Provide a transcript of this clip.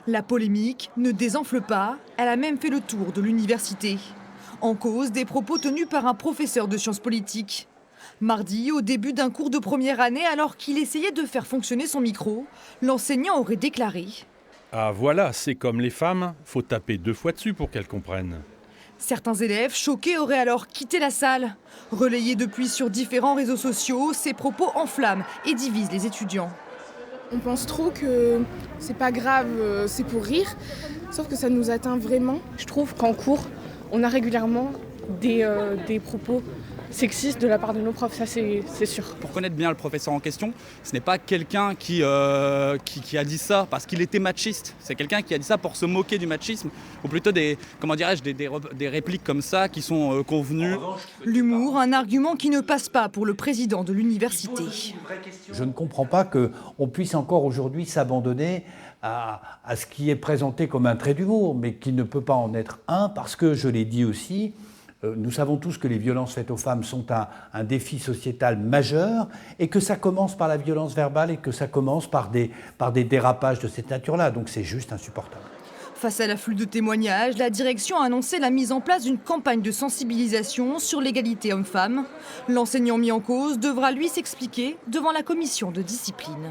La polémique ne désenfle pas, elle a même fait le tour de l'université. En cause, des propos tenus par un professeur de sciences politiques. Mardi, au début d'un cours de première année, alors qu'il essayait de faire fonctionner son micro, l'enseignant aurait déclaré: Ah voilà, c'est comme les femmes, faut taper 2 fois dessus pour qu'elles comprennent. Certains élèves, choqués, auraient alors quitté la salle. Relayés depuis sur différents réseaux sociaux, ces propos enflamment et divisent les étudiants. On pense trop que c'est pas grave, c'est pour rire, sauf que ça nous atteint vraiment. Je trouve qu'en cours, on a régulièrement des propos sexistes de la part de nos profs, ça c'est sûr. Pour connaître bien le professeur en question, ce n'est pas quelqu'un qui a dit ça parce qu'il était machiste. C'est quelqu'un qui a dit ça pour se moquer du machisme, ou plutôt des répliques comme ça qui sont convenues. L'humour, un argument qui ne passe pas pour le président de l'université. Je ne comprends pas qu'on puisse encore aujourd'hui s'abandonner à ce qui est présenté comme un trait d'humour, mais qui ne peut pas en être un, parce que, je l'ai dit aussi, nous savons tous que les violences faites aux femmes sont un défi sociétal majeur, et que ça commence par la violence verbale et que ça commence par des dérapages de cette nature-là. Donc c'est juste insupportable. Face à l'afflux de témoignages, la direction a annoncé la mise en place d'une campagne de sensibilisation sur l'égalité homme-femme. L'enseignant mis en cause devra lui s'expliquer devant la commission de discipline.